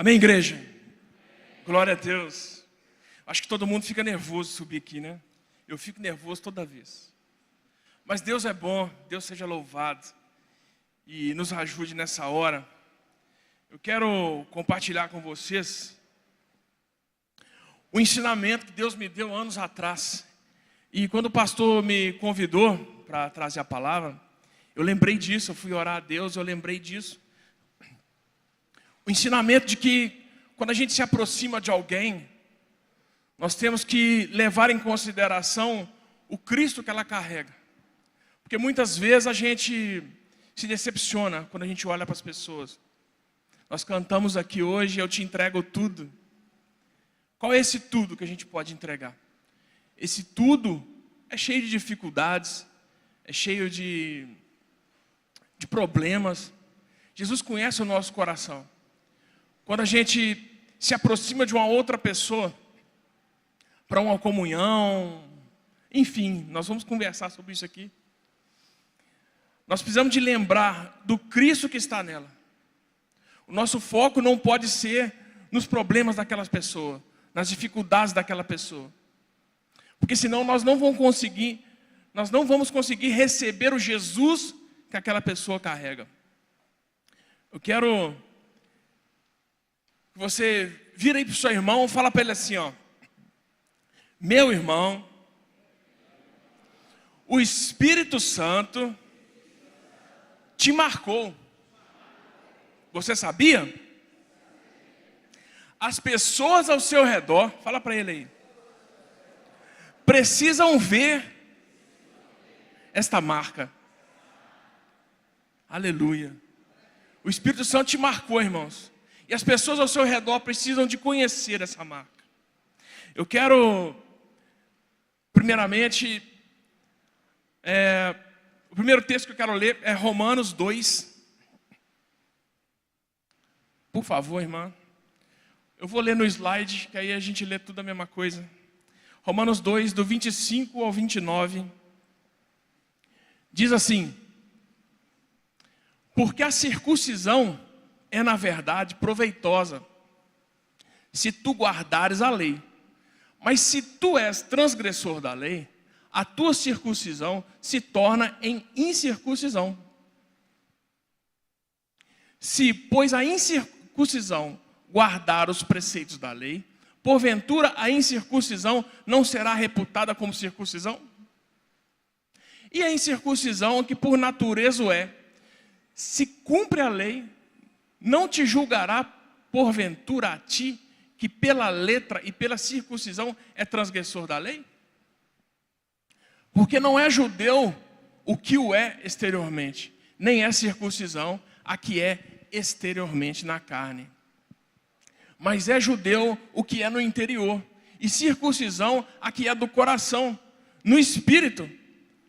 Amém, igreja? Glória a Deus. Acho que todo mundo fica nervoso subir aqui, né? Eu fico nervoso toda vez. Mas Deus é bom, Deus seja louvado e nos ajude nessa hora. Eu quero compartilhar com vocês o ensinamento que Deus me deu anos atrás. E quando o pastor me convidou para trazer a palavra, eu lembrei disso, eu fui orar a Deus, eu lembrei disso. O ensinamento de que quando a gente se aproxima de alguém, nós temos que levar em consideração o Cristo que ela carrega. Porque muitas vezes a gente se decepciona quando a gente olha para as pessoas. Nós cantamos aqui hoje, eu te entrego tudo. Qual é esse tudo que a gente pode entregar? Esse tudo é cheio de dificuldades, é cheio de problemas. Jesus conhece o nosso coração. Quando a gente se aproxima de uma outra pessoa, para uma comunhão, enfim, nós vamos conversar sobre isso aqui. Nós precisamos de lembrar do Cristo que está nela. O nosso foco não pode ser nos problemas daquela pessoa, nas dificuldades daquela pessoa. Porque senão nós não vamos conseguir receber o Jesus que aquela pessoa carrega. Eu quero que você vira aí para o seu irmão e fala para ele assim, ó: meu irmão, o Espírito Santo te marcou. Você sabia? As pessoas ao seu redor, fala para ele aí, precisam ver esta marca. Aleluia. O Espírito Santo te marcou, irmãos. E as pessoas ao seu redor precisam de conhecer essa marca. Eu quero, primeiramente, o primeiro texto que eu quero ler é Romanos 2. Por favor, irmã. Eu vou ler no slide, que aí a gente lê tudo a mesma coisa. Romanos 2, do 25 ao 29. Diz assim: porque a circuncisão é, na verdade, proveitosa, se tu guardares a lei. Mas se tu és transgressor da lei, a tua circuncisão se torna em incircuncisão. Se, pois, a incircuncisão guardar os preceitos da lei, porventura a incircuncisão não será reputada como circuncisão? E a incircuncisão, que por natureza o é, se cumpre a lei, não te julgará porventura a ti, que pela letra e pela circuncisão é transgressor da lei? Porque não é judeu o que o é exteriormente, nem é circuncisão a que é exteriormente na carne. Mas é judeu o que é no interior, e circuncisão a que é do coração, no espírito,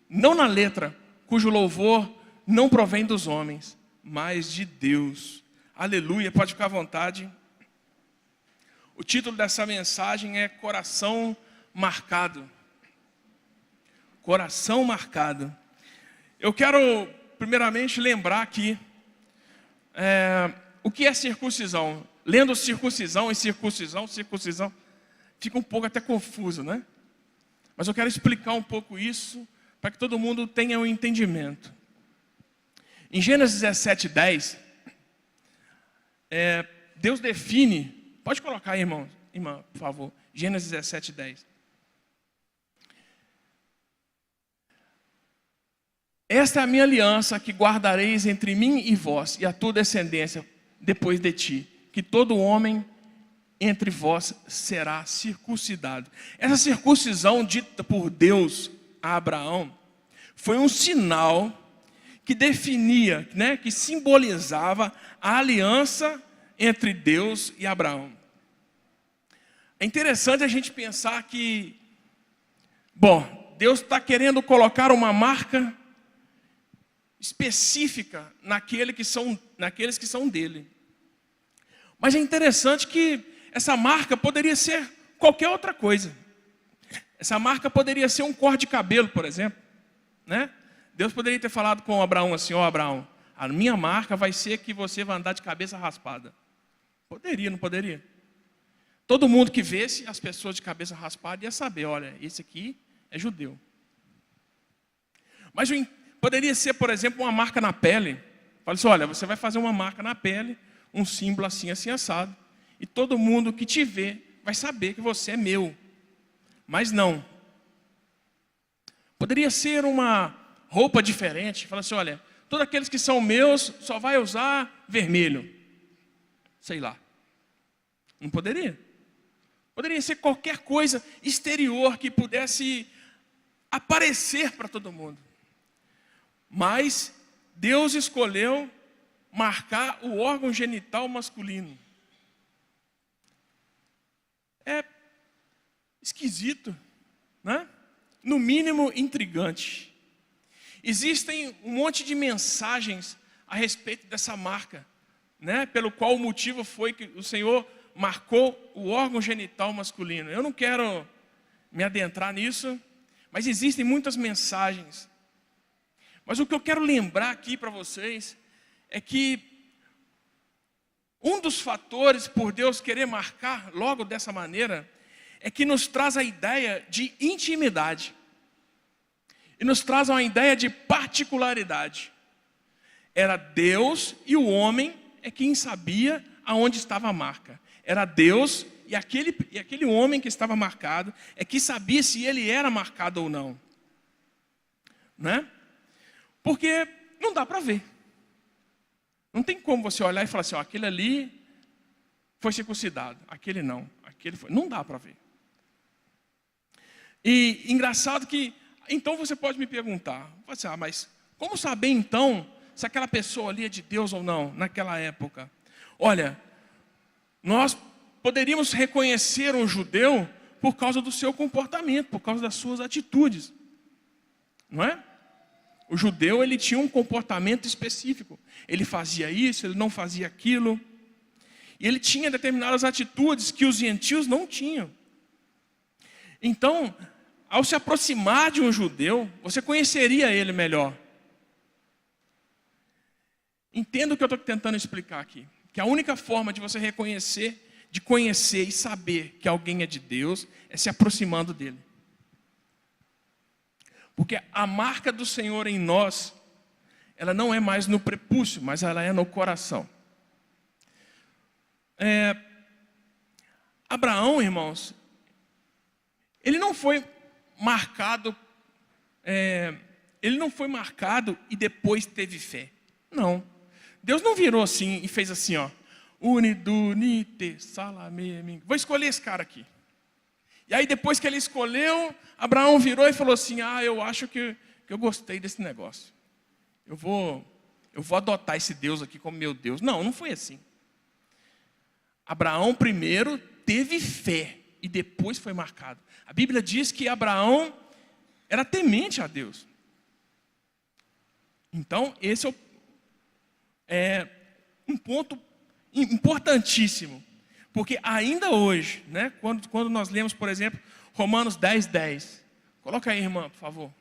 não na letra, cujo louvor não provém dos homens, mas de Deus. Aleluia, pode ficar à vontade. O título dessa mensagem é Coração Marcado. Coração marcado. Eu quero primeiramente lembrar aqui o que é circuncisão. Lendo circuncisão e circuncisão, fica um pouco até confuso, né? Mas eu quero explicar um pouco isso para que todo mundo tenha um entendimento. Em Gênesis 17:10, Deus define, pode colocar aí, irmã, por favor, Gênesis 17:10. Esta é a minha aliança que guardareis entre mim e vós e a tua descendência depois de ti, que todo homem entre vós será circuncidado. Essa circuncisão dita por Deus a Abraão foi um sinal que definia, que simbolizava a aliança entre Deus e Abraão. É interessante a gente pensar que, Deus está querendo colocar uma marca específica naqueles que são dele. Mas é interessante que essa marca poderia ser qualquer outra coisa. Essa marca poderia ser um corte de cabelo, por exemplo, né? Deus poderia ter falado com Abraão assim: Abraão, a minha marca vai ser que você vai andar de cabeça raspada. Poderia, não poderia? Todo mundo que visse as pessoas de cabeça raspada ia saber, olha, esse aqui é judeu. Mas poderia ser, por exemplo, uma marca na pele. Fala assim, olha, você vai fazer uma marca na pele, um símbolo assim, assim, assado, e todo mundo que te vê vai saber que você é meu. Mas não. Poderia ser uma roupa diferente. Fala assim, olha, todos aqueles que são meus só vai usar vermelho. Sei lá. Não poderia. Poderia ser qualquer coisa exterior que pudesse aparecer para todo mundo. Mas Deus escolheu marcar o órgão genital masculino. É esquisito, né? No mínimo intrigante. Existem um monte de mensagens a respeito dessa marca, né? Pelo qual o motivo foi que o Senhor marcou o órgão genital masculino. Eu não quero me adentrar nisso, mas existem muitas mensagens. Mas o que eu quero lembrar aqui para vocês é que um dos fatores por Deus querer marcar logo dessa maneira é que nos traz a ideia de intimidade. E nos traz uma ideia de particularidade. Era Deus e o homem é quem sabia aonde estava a marca. Era Deus e aquele homem que estava marcado é que sabia se ele era marcado ou não. Né? Porque não dá para ver. Não tem como você olhar e falar assim, ó, aquele ali foi circuncidado, aquele não, aquele foi. Não dá para ver. E engraçado que, então você pode me perguntar, assim, mas como saber então se aquela pessoa ali é de Deus ou não, naquela época? Olha, nós poderíamos reconhecer um judeu por causa do seu comportamento, por causa das suas atitudes. Não é? O judeu, ele tinha um comportamento específico. Ele fazia isso, ele não fazia aquilo. E ele tinha determinadas atitudes que os gentios não tinham. Então, ao se aproximar de um judeu, você conheceria ele melhor. Entenda o que eu estou tentando explicar aqui. Que a única forma de você reconhecer, de conhecer e saber que alguém é de Deus, é se aproximando dele. Porque a marca do Senhor em nós, ela não é mais no prepúcio, mas ela é no coração. Abraão, irmãos, ele não foi marcado, e depois teve fé. Não. Deus não virou assim e fez assim, ó. Unidunite, salame, vou escolher esse cara aqui. E aí depois que ele escolheu, Abraão virou e falou assim, eu acho que eu gostei desse negócio. Eu vou adotar esse Deus aqui como meu Deus. Não, não foi assim. Abraão primeiro teve fé e depois foi marcado. A Bíblia diz que Abraão era temente a Deus. Então, esse é um ponto importantíssimo. Porque ainda hoje, né, quando nós lemos, por exemplo, Romanos 10:10. Coloca aí, irmã, por favor.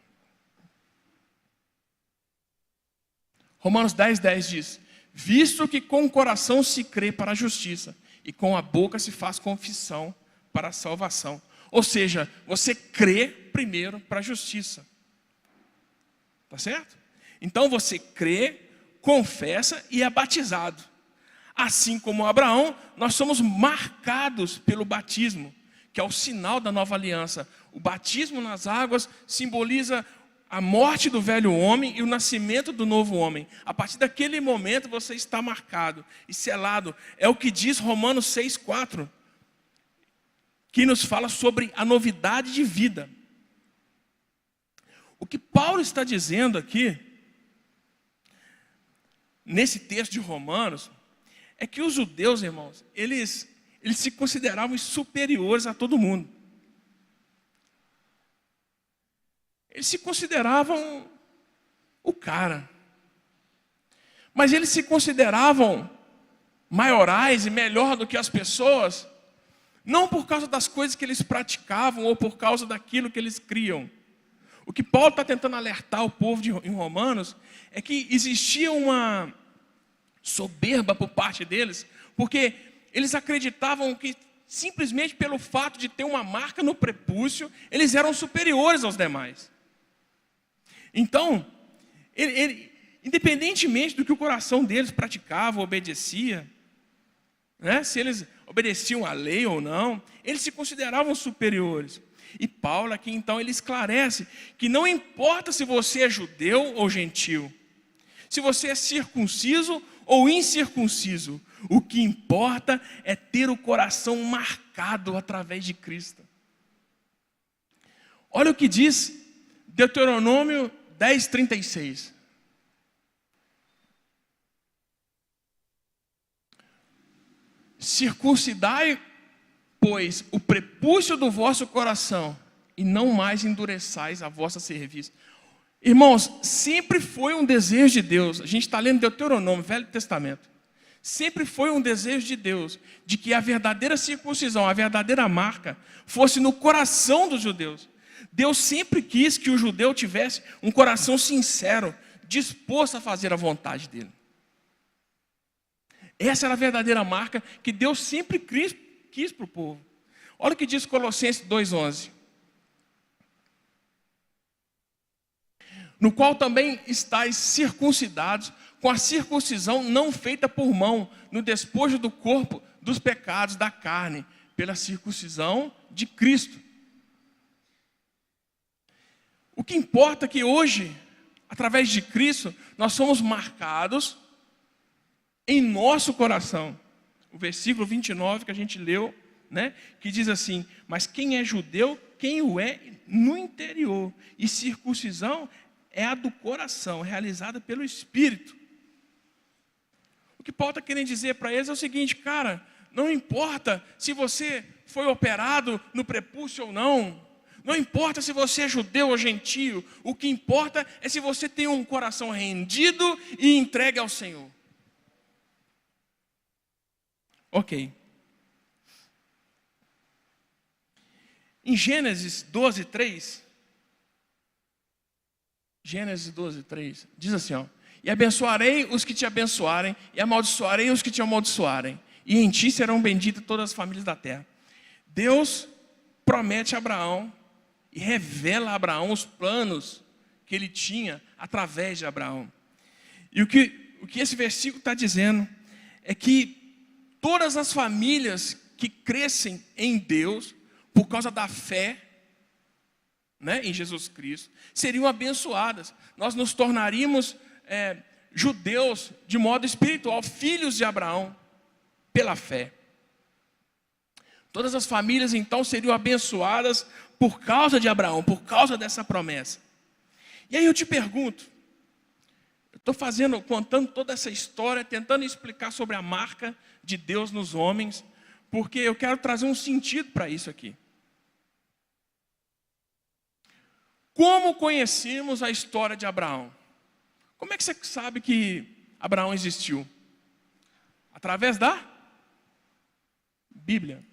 Romanos 10:10 diz: visto que com o coração se crê para a justiça, e com a boca se faz confissão para a salvação. Ou seja, você crê primeiro para a justiça. Tá certo? Então você crê, confessa e é batizado. Assim como Abraão, nós somos marcados pelo batismo, que é o sinal da nova aliança. O batismo nas águas simboliza a morte do velho homem e o nascimento do novo homem. A partir daquele momento você está marcado e selado. É o que diz Romanos 6:4, que nos fala sobre a novidade de vida. O que Paulo está dizendo aqui, nesse texto de Romanos, é que os judeus, irmãos, eles se consideravam superiores a todo mundo. Eles se consideravam o cara. Mas eles se consideravam maiorais e melhor do que as pessoas, não por causa das coisas que eles praticavam ou por causa daquilo que eles criam. O que Paulo está tentando alertar o povo em Romanos é que existia uma soberba por parte deles, porque eles acreditavam que simplesmente pelo fato de ter uma marca no prepúcio, eles eram superiores aos demais. Então, independentemente do que o coração deles praticava, obedecia, né, se eles obedeciam à lei ou não, eles se consideravam superiores. E Paulo aqui então ele esclarece que não importa se você é judeu ou gentil, se você é circunciso ou incircunciso, o que importa é ter o coração marcado através de Cristo. Olha o que diz Deuteronômio 10:36. Circuncidai, pois, o prepúcio do vosso coração, e não mais endureçais a vossa cerviz. Irmãos, sempre foi um desejo de Deus, a gente está lendo Deuteronômio, Velho Testamento, sempre foi um desejo de Deus, de que a verdadeira circuncisão, a verdadeira marca, fosse no coração dos judeus. Deus sempre quis que o judeu tivesse um coração sincero, disposto a fazer a vontade dele. Essa era a verdadeira marca que Deus sempre quis para o povo. Olha o que diz Colossenses 2:11. No qual também estáis circuncidados, com a circuncisão não feita por mão, no despojo do corpo dos pecados da carne, pela circuncisão de Cristo. O que importa é que hoje, através de Cristo, nós somos marcados em nosso coração. O versículo 29 que a gente leu, né, que diz assim: mas quem é judeu, quem o é no interior, e circuncisão é a do coração, realizada pelo Espírito. O que Paulo está querendo dizer para eles é o seguinte: cara, não importa se você foi operado no prepúcio ou não, não importa se você é judeu ou gentio, o que importa é se você tem um coração rendido e entregue ao Senhor. Ok. Em Gênesis 12:3, diz assim, ó: e abençoarei os que te abençoarem, e amaldiçoarei os que te amaldiçoarem, e em ti serão benditas todas as famílias da terra. Deus promete a Abraão e revela a Abraão os planos que ele tinha através de Abraão. E o que esse versículo está dizendo é que todas as famílias que crescem em Deus, por causa da fé, né, em Jesus Cristo, seriam abençoadas. Nós nos tornaríamos judeus de modo espiritual, filhos de Abraão, pela fé. Todas as famílias então seriam abençoadas por causa de Abraão, por causa dessa promessa. E aí eu te pergunto, eu estou contando toda essa história, tentando explicar sobre a marca de Deus nos homens, porque eu quero trazer um sentido para isso aqui. Como conhecemos a história de Abraão? Como é que você sabe que Abraão existiu? Através da Bíblia.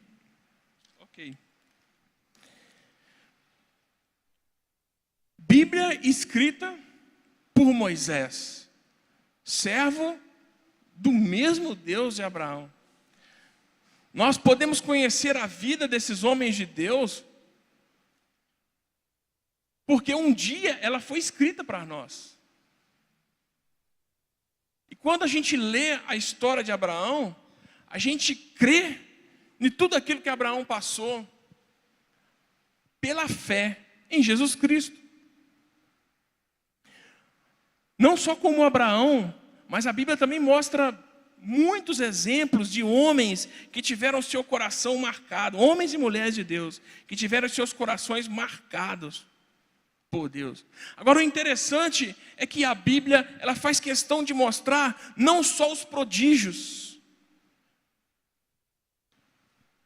Ok. Bíblia escrita por Moisés, servo do mesmo Deus de Abraão. Nós podemos conhecer a vida desses homens de Deus porque um dia ela foi escrita para nós. E quando a gente lê a história de Abraão, a gente crê em tudo aquilo que Abraão passou pela fé em Jesus Cristo. Não só como Abraão, mas a Bíblia também mostra muitos exemplos de homens que tiveram seu coração marcado, homens e mulheres de Deus, que tiveram seus corações marcados por Deus. Agora o interessante é que a Bíblia, ela faz questão de mostrar não só os prodígios,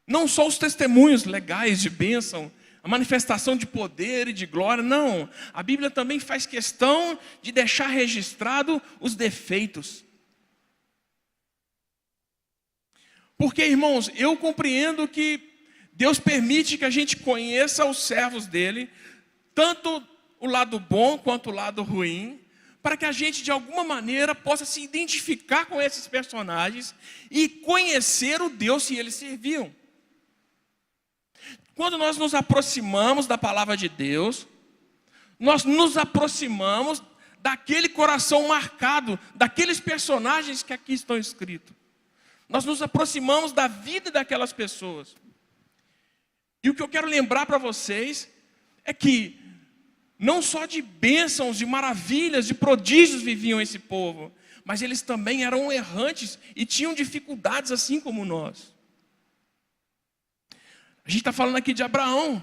não só os testemunhos legais de bênção, a manifestação de poder e de glória, não. A Bíblia também faz questão de deixar registrado os defeitos. Porque, irmãos, eu compreendo que Deus permite que a gente conheça os servos dele, tanto o lado bom quanto o lado ruim, para que a gente, de alguma maneira, possa se identificar com esses personagens e conhecer o Deus que eles serviam. Quando nós nos aproximamos da palavra de Deus, nós nos aproximamos daquele coração marcado, daqueles personagens que aqui estão escritos. Nós nos aproximamos da vida daquelas pessoas. E o que eu quero lembrar para vocês é que não só de bênçãos, de maravilhas, de prodígios viviam esse povo, mas eles também eram errantes e tinham dificuldades assim como nós. A gente está falando aqui de Abraão,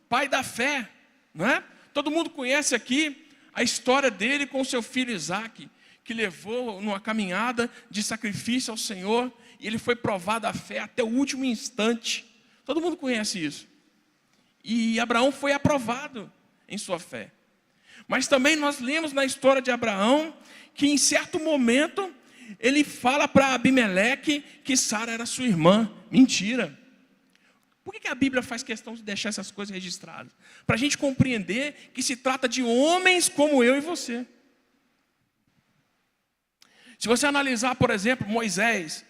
pai da fé, não é? Todo mundo conhece aqui a história dele com seu filho Isaque, que levou numa caminhada de sacrifício ao Senhor, e ele foi provado a fé até o último instante. Todo mundo conhece isso. E Abraão foi aprovado em sua fé. Mas também nós lemos na história de Abraão que em certo momento ele fala para Abimeleque que Sara era sua irmã. Mentira. Por que a Bíblia faz questão de deixar essas coisas registradas? Para a gente compreender que se trata de homens como eu e você. Se você analisar, por exemplo, Moisés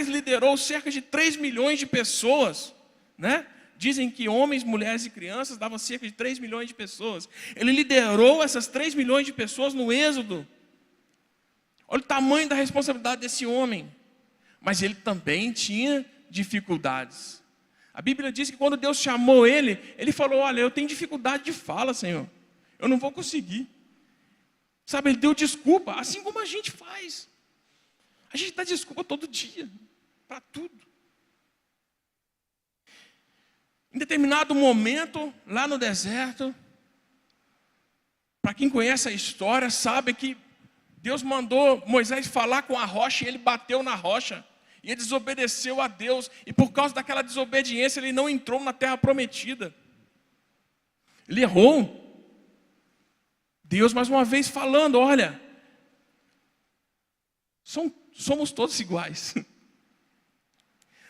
liderou cerca de 3 milhões de pessoas, né? Dizem que homens, mulheres e crianças davam cerca de 3 milhões de pessoas. Ele liderou essas 3 milhões de pessoas no Êxodo. Olha o tamanho da responsabilidade desse homem. Mas ele também tinha dificuldades. A Bíblia diz que quando Deus chamou ele, ele falou: olha, eu tenho dificuldade de fala, Senhor. Eu não vou conseguir. Sabe, ele deu desculpa, assim como a gente faz. A gente dá desculpa todo dia, para tudo. Em determinado momento, lá no deserto, para quem conhece a história, sabe que Deus mandou Moisés falar com a rocha e ele bateu na rocha. E ele desobedeceu a Deus. E por causa daquela desobediência, ele não entrou na terra prometida. Ele errou. Deus, mais uma vez, falando: olha, somos todos iguais.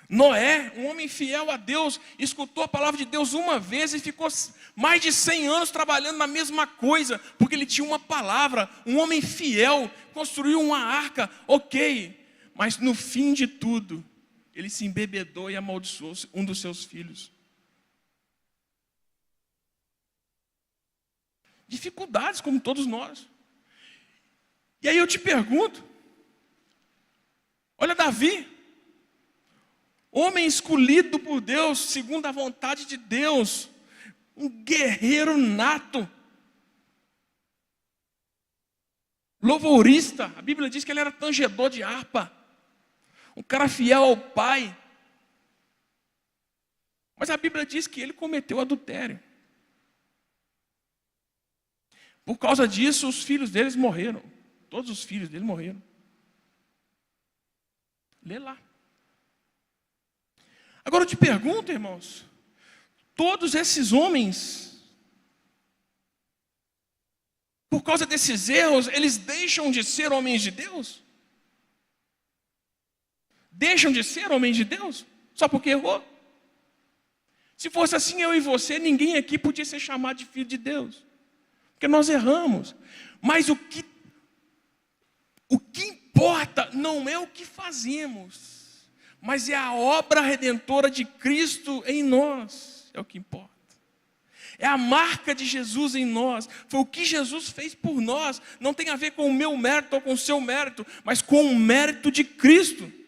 Noé, um homem fiel a Deus, escutou a palavra de Deus uma vez e ficou mais de 100 anos trabalhando na mesma coisa, porque ele tinha uma palavra. Um homem fiel, construiu uma arca, ok. Mas no fim de tudo, ele se embebedou e amaldiçoou um dos seus filhos. Dificuldades como todos nós. E aí eu te pergunto, olha Davi, homem escolhido por Deus, segundo a vontade de Deus, um guerreiro nato, louvorista. A Bíblia diz que ele era tangedor de harpa, um cara fiel ao pai. Mas a Bíblia diz que ele cometeu adultério. Por causa disso, os filhos deles morreram. Todos os filhos dele morreram. Lê lá. Agora eu te pergunto, irmãos, todos esses homens, por causa desses erros, eles deixam de ser homens de Deus? Deixam de ser homens de Deus? Só porque errou? Se fosse assim, eu e você, ninguém aqui podia ser chamado de filho de Deus. Porque nós erramos. Mas o que importa não é o que fazemos, mas é a obra redentora de Cristo em nós. É o que importa. É a marca de Jesus em nós. Foi o que Jesus fez por nós. Não tem a ver com o meu mérito ou com o seu mérito, mas com o mérito de Cristo.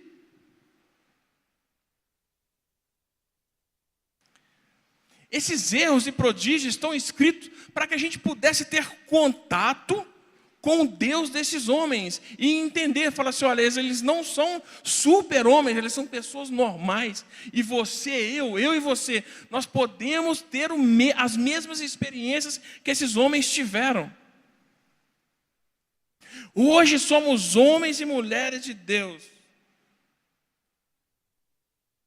Esses erros e prodígios estão escritos para que a gente pudesse ter contato com o Deus desses homens e entender, falar assim: olha, eles não são super-homens, eles são pessoas normais. E você, eu e você, nós podemos ter as mesmas experiências que esses homens tiveram. Hoje somos homens e mulheres de Deus.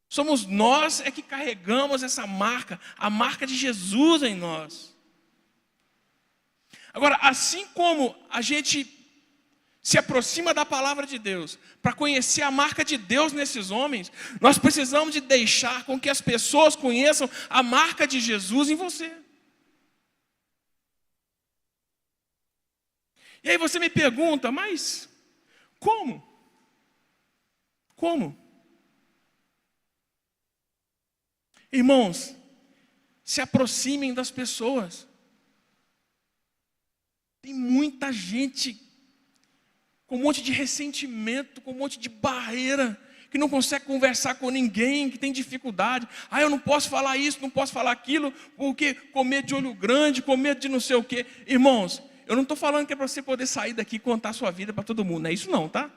Somos nós que carregamos essa marca, a marca de Jesus em nós. Agora, assim como a gente se aproxima da palavra de Deus, para conhecer a marca de Deus nesses homens, nós precisamos de deixar com que as pessoas conheçam a marca de Jesus em você. E aí você me pergunta, mas como? Como? Irmãos, se aproximem das pessoas. Tem muita gente com um monte de ressentimento, com um monte de barreira, que não consegue conversar com ninguém, que tem dificuldade. Ah, eu não posso falar isso, não posso falar aquilo, porque com medo de olho grande, com medo de não sei o quê. Irmãos, eu não estou falando que é para você poder sair daqui e contar a sua vida para todo mundo, não é isso não, tá?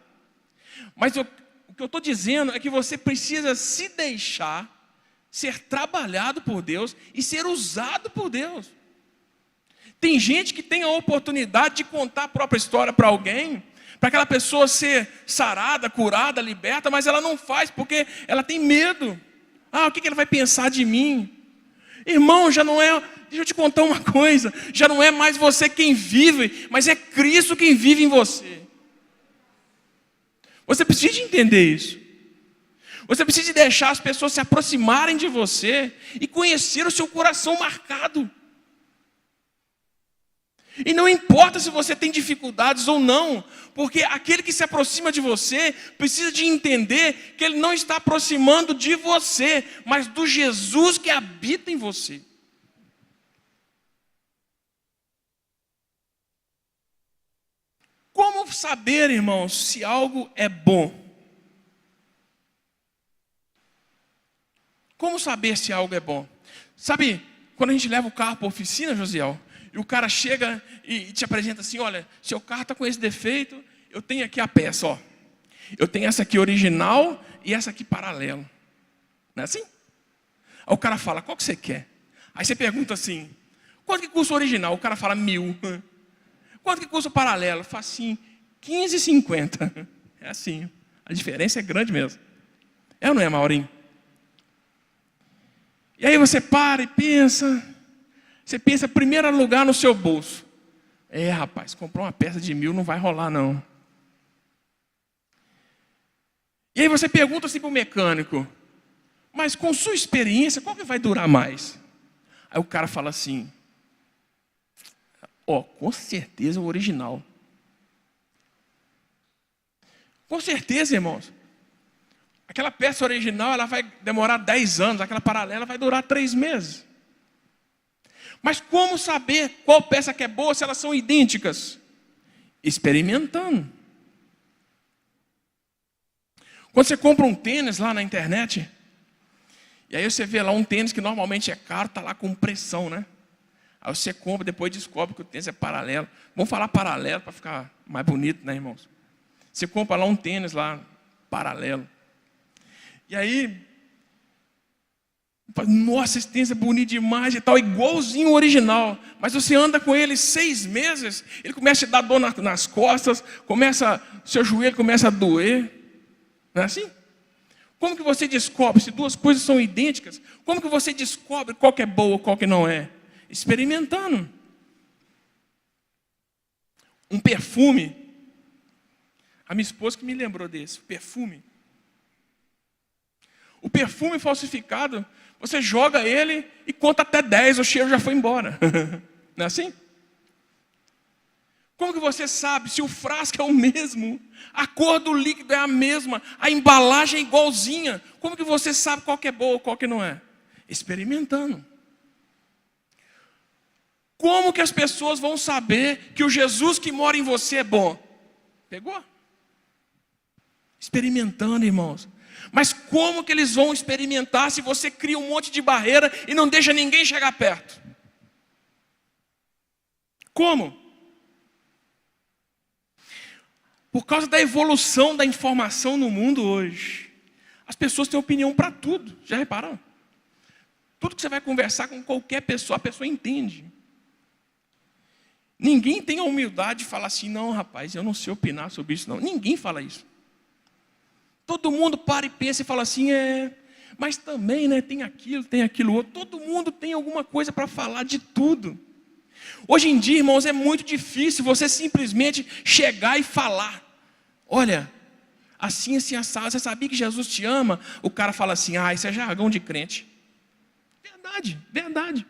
Mas o que eu estou dizendo é que você precisa se deixar ser trabalhado por Deus e ser usado por Deus. Tem gente que tem a oportunidade de contar a própria história para alguém, para aquela pessoa ser sarada, curada, liberta, mas ela não faz porque ela tem medo. Ah, o que ele vai pensar de mim? Irmão, já não é, deixa eu te contar uma coisa, já não é mais você quem vive, mas é Cristo quem vive em você. Você precisa entender isso. Você precisa deixar as pessoas se aproximarem de você e conhecer o seu coração marcado. E não importa se você tem dificuldades ou não, porque aquele que se aproxima de você precisa de entender que ele não está aproximando de você, mas do Jesus que habita em você. Como saber, irmãos, se algo é bom? Como saber se algo é bom? Sabe, quando a gente leva o carro para a oficina, Josiel, e o cara chega e te apresenta assim, olha, seu carro está com esse defeito, eu tenho aqui a peça, ó. Eu tenho essa aqui original e essa aqui paralelo. Não é assim? Aí o cara fala, qual que você quer? Aí você pergunta assim, quanto que custa o original? O cara fala 1.000. Quanto que custa o paralelo? Fala assim, 15,50. É assim, a diferença é grande mesmo. É ou não é, Maurinho? E aí você para e pensa... Você pensa em primeiro lugar no seu bolso. Rapaz, comprar uma peça de 1.000 não vai rolar não. E aí você pergunta assim para o mecânico, mas com sua experiência, qual que vai durar mais? Aí o cara fala assim, com certeza o original. Com certeza, irmãos. Aquela peça original ela vai demorar 10 anos, aquela paralela vai durar 3 meses. Mas como saber qual peça que é boa se elas são idênticas? Experimentando. Quando você compra um tênis lá na internet, e aí você vê lá um tênis que normalmente é caro, está lá com pressão, né? Aí você compra, depois descobre que o tênis é paralelo. Vamos falar paralelo para ficar mais bonito, né, irmãos? Você compra lá um tênis lá, paralelo. E aí... Nossa, esse tênis é bonito demais e tal, igualzinho o original. Mas você anda com ele 6 meses, ele começa a te dar dor nas costas, seu joelho começa a doer. Não é assim? Como que você descobre se duas coisas são idênticas? Como que você descobre qual que é boa ou qual que não é? Experimentando. Um perfume. A minha esposa que me lembrou desse, perfume. O perfume falsificado, você joga ele e conta até 10, o cheiro já foi embora. Não é assim? Como que você sabe se o frasco é o mesmo, a cor do líquido é a mesma, a embalagem é igualzinha? Como que você sabe qual que é boa ou qual que não é? Experimentando. Como que as pessoas vão saber que o Jesus que mora em você é bom? Pegou? Experimentando, irmãos. Mas como que eles vão experimentar se você cria um monte de barreira e não deixa ninguém chegar perto? Como? Por causa da evolução da informação no mundo hoje, as pessoas têm opinião para tudo. Já repararam? Tudo que você vai conversar com qualquer pessoa, a pessoa entende. Ninguém tem a humildade de falar assim, não, rapaz, eu não sei opinar sobre isso, não. Ninguém fala isso. Todo mundo para e pensa e fala assim, mas também, né, tem aquilo outro. Todo mundo tem alguma coisa para falar de tudo. Hoje em dia, irmãos, é muito difícil você simplesmente chegar e falar. Olha, assim, assado, você sabia que Jesus te ama? O cara fala assim, isso é jargão de crente. Verdade, verdade.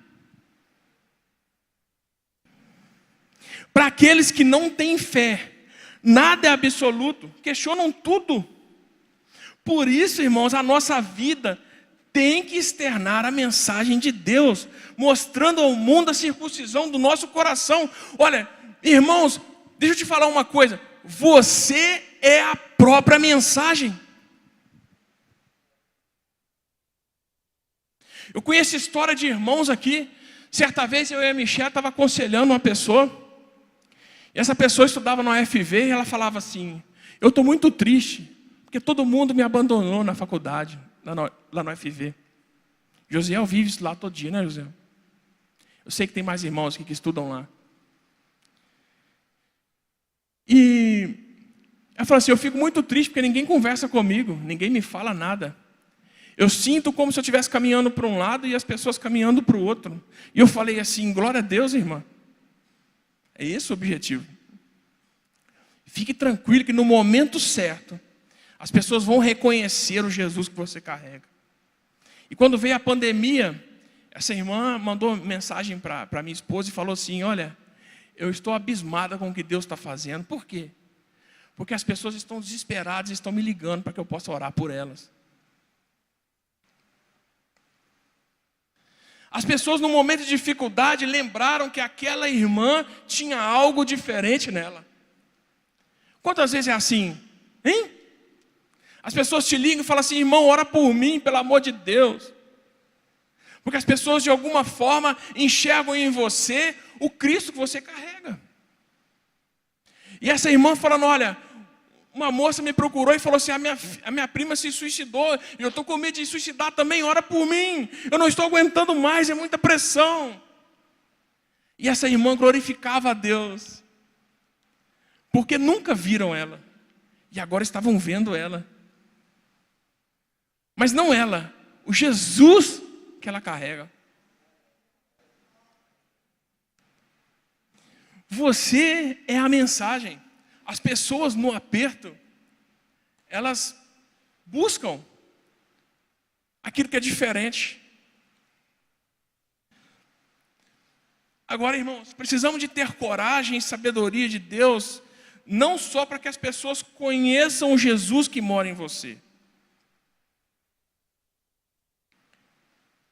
Para aqueles que não têm fé, nada é absoluto, questionam tudo. Por isso, irmãos, a nossa vida tem que externar a mensagem de Deus, mostrando ao mundo a circuncisão do nosso coração. Olha, irmãos, deixa eu te falar uma coisa, você é a própria mensagem. Eu conheço história de irmãos aqui. Certa vez eu e a Michelle estava aconselhando uma pessoa, e essa pessoa estudava na UFV, e ela falava assim: eu estou muito triste, porque todo mundo me abandonou na faculdade, lá no UFV. Josiel vive isso lá todo dia, né, Josiel? Eu sei que tem mais irmãos aqui que estudam lá. E ela falou assim: eu fico muito triste porque ninguém conversa comigo, ninguém me fala nada. Eu sinto como se eu estivesse caminhando para um lado e as pessoas caminhando para o outro. E eu falei assim: glória a Deus, irmã. É esse o objetivo. Fique tranquilo que no momento certo, as pessoas vão reconhecer o Jesus que você carrega. E quando veio a pandemia, essa irmã mandou mensagem para minha esposa e falou assim: olha, eu estou abismada com o que Deus está fazendo. Por quê? Porque as pessoas estão desesperadas e estão me ligando para que eu possa orar por elas. As pessoas, no momento de dificuldade, lembraram que aquela irmã tinha algo diferente nela. Quantas vezes é assim? Hein? As pessoas te ligam e falam assim: irmão, ora por mim, pelo amor de Deus. Porque as pessoas, de alguma forma, enxergam em você o Cristo que você carrega. E essa irmã falando: olha, uma moça me procurou e falou assim: a minha prima se suicidou, e eu estou com medo de suicidar também, ora por mim, eu não estou aguentando mais, é muita pressão. E essa irmã glorificava a Deus, porque nunca viram ela, e agora estavam vendo ela. Mas não ela, o Jesus que ela carrega. Você é a mensagem. As pessoas no aperto, elas buscam aquilo que é diferente. Agora, irmãos, precisamos de ter coragem e sabedoria de Deus, não só para que as pessoas conheçam o Jesus que mora em você.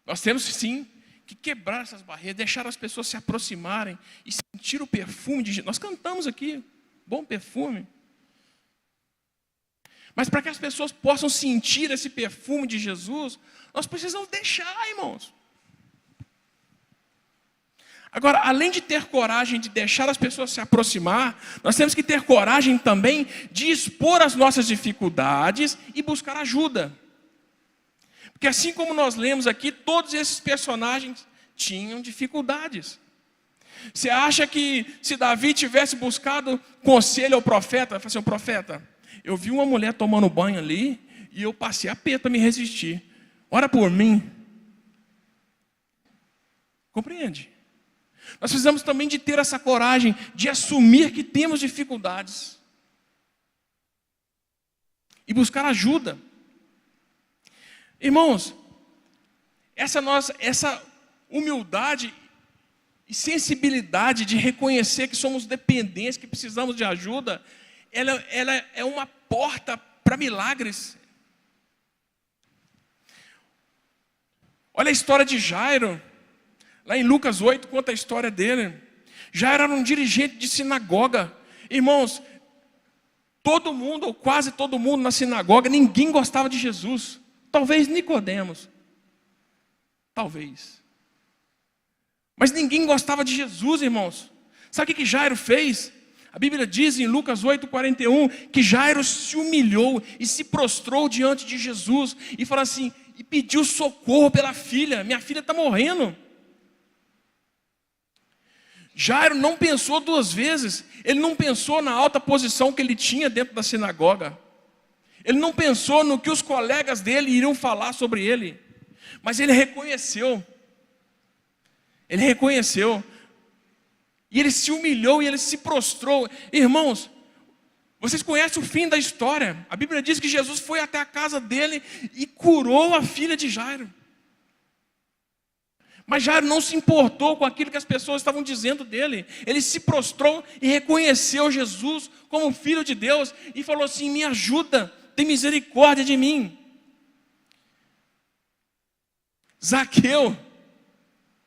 Nós temos sim que quebrar essas barreiras, deixar as pessoas se aproximarem e sentir o perfume de Jesus. Nós cantamos aqui, bom perfume. Mas para que as pessoas possam sentir esse perfume de Jesus, nós precisamos deixar, irmãos. Agora, além de ter coragem de deixar as pessoas se aproximar, nós temos que ter coragem também de expor as nossas dificuldades e buscar ajuda. Porque assim como nós lemos aqui, todos esses personagens tinham dificuldades. Você acha que se Davi tivesse buscado conselho ao profeta, falou assim: profeta, eu vi uma mulher tomando banho ali e eu passei aperto para me resistir. Ora por mim. Compreende? Nós precisamos também de ter essa coragem de assumir que temos dificuldades e buscar ajuda. Irmãos, essa humildade e sensibilidade de reconhecer que somos dependentes, que precisamos de ajuda, ela é uma porta para milagres. Olha a história de Jairo, lá em Lucas 8, conta a história dele. Jairo era um dirigente de sinagoga. Irmãos, todo mundo, ou quase todo mundo na sinagoga, ninguém gostava de Jesus. Talvez Nicodemos. Talvez. Mas ninguém gostava de Jesus, irmãos. Sabe o que Jairo fez? A Bíblia diz em Lucas 8:41 que Jairo se humilhou e se prostrou diante de Jesus e falou assim, e pediu socorro pela filha. Minha filha está morrendo. Jairo não pensou duas vezes. Ele não pensou na alta posição que ele tinha dentro da sinagoga. Ele não pensou no que os colegas dele iriam falar sobre ele. Mas ele reconheceu. Ele reconheceu. E ele se humilhou e ele se prostrou. Irmãos, vocês conhecem o fim da história. A Bíblia diz que Jesus foi até a casa dele e curou a filha de Jairo. Mas Jairo não se importou com aquilo que as pessoas estavam dizendo dele. Ele se prostrou e reconheceu Jesus como filho de Deus e falou assim: me ajuda, tem misericórdia de mim. Zaqueu,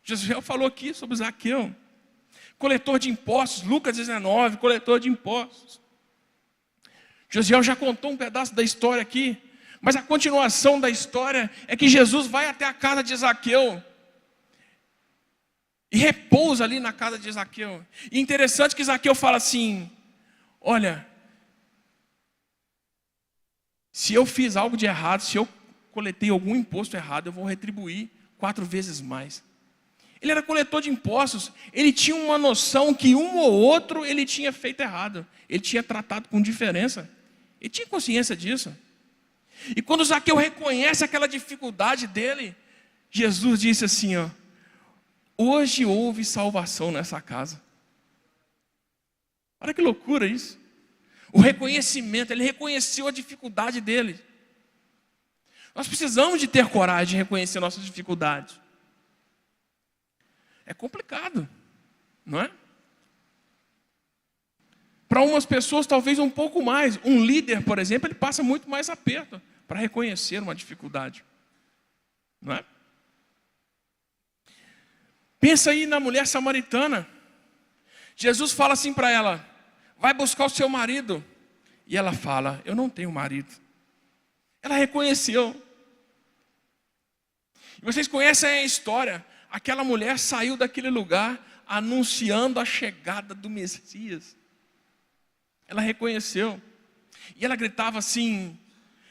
Jesus falou aqui sobre Zaqueu, coletor de impostos, Lucas 19, coletor de impostos. Josiel já contou um pedaço da história aqui, mas a continuação da história é que Jesus vai até a casa de Zaqueu e repousa ali na casa de Zaqueu. E interessante que Zaqueu fala assim: olha, se eu fiz algo de errado, se eu coletei algum imposto errado, eu vou retribuir 4 vezes mais. Ele era coletor de impostos, ele tinha uma noção que um ou outro ele tinha feito errado, ele tinha tratado com diferença, ele tinha consciência disso. E quando Zaqueu reconhece aquela dificuldade dele, Jesus disse assim: ó, hoje houve salvação nessa casa. Olha que loucura isso. O reconhecimento, ele reconheceu a dificuldade dele. Nós precisamos de ter coragem de reconhecer nossas dificuldades. É complicado, não é? Para umas pessoas talvez um pouco mais. Um líder, por exemplo, ele passa muito mais aperto para reconhecer uma dificuldade, não é? Pensa aí na mulher samaritana. Jesus fala assim para ela: vai buscar o seu marido. E ela fala: eu não tenho marido. Ela reconheceu. E vocês conhecem a história. Aquela mulher saiu daquele lugar anunciando a chegada do Messias. Ela reconheceu. E ela gritava assim: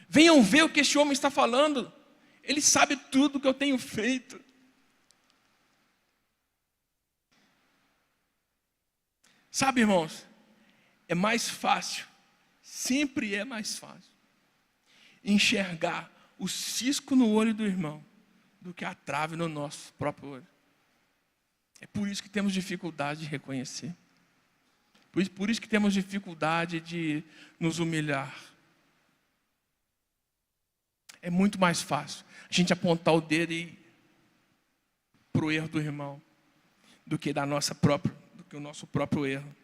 venham ver o que esse homem está falando. Ele sabe tudo que eu tenho feito. Sabe, irmãos, é mais fácil, sempre é mais fácil, enxergar o cisco no olho do irmão do que a trave no nosso próprio olho. É por isso que temos dificuldade de reconhecer. Por isso que temos dificuldade de nos humilhar. É muito mais fácil a gente apontar o dedo para o erro do irmão do que o nosso próprio erro.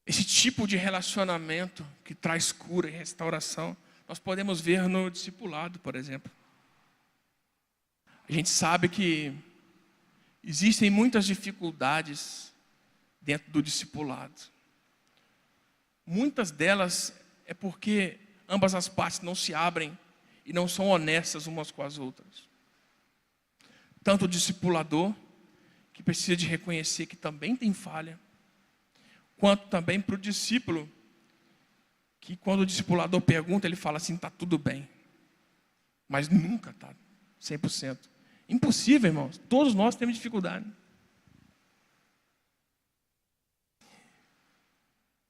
Esse tipo de relacionamento que traz cura e restauração, nós podemos ver no discipulado, por exemplo. A gente sabe que existem muitas dificuldades dentro do discipulado. Muitas delas é porque ambas as partes não se abrem e não são honestas umas com as outras. Tanto o discipulador, que precisa de reconhecer que também tem falha, quanto também para o discípulo, que quando o discipulador pergunta, ele fala assim: está tudo bem. Mas nunca está 100%. Impossível, irmãos. Todos nós temos dificuldade.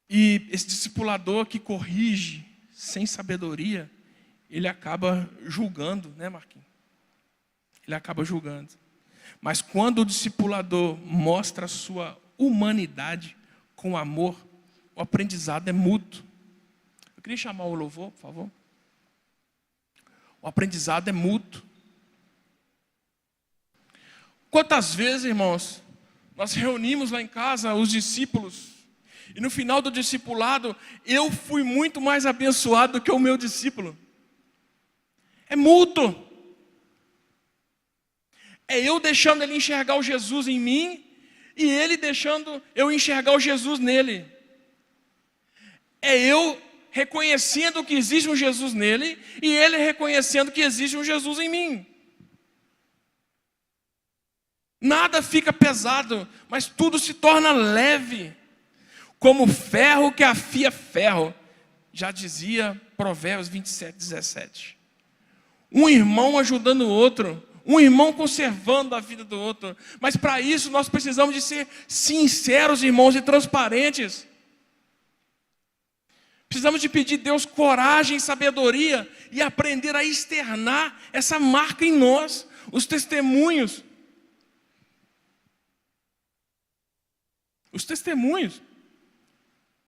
E esse discipulador que corrige sem sabedoria, ele acaba julgando, né, Marquinhos? Ele acaba julgando. Mas quando o discipulador mostra a sua humanidade com amor, o aprendizado é mútuo. Eu queria chamar o louvor, por favor. O aprendizado é mútuo. Quantas vezes, irmãos, nós reunimos lá em casa os discípulos, e no final do discipulado, eu fui muito mais abençoado do que o meu discípulo. É mútuo. É eu deixando ele enxergar o Jesus em mim, e ele deixando eu enxergar o Jesus nele. É eu reconhecendo que existe um Jesus nele, e ele reconhecendo que existe um Jesus em mim. Nada fica pesado, mas tudo se torna leve, como ferro que afia ferro, já dizia Provérbios 27:17. Um irmão ajudando o outro, um irmão conservando a vida do outro. Mas para isso nós precisamos de ser sinceros, irmãos, e transparentes. Precisamos de pedir a Deus coragem e sabedoria e aprender a externar essa marca em nós, os testemunhos. Os testemunhos.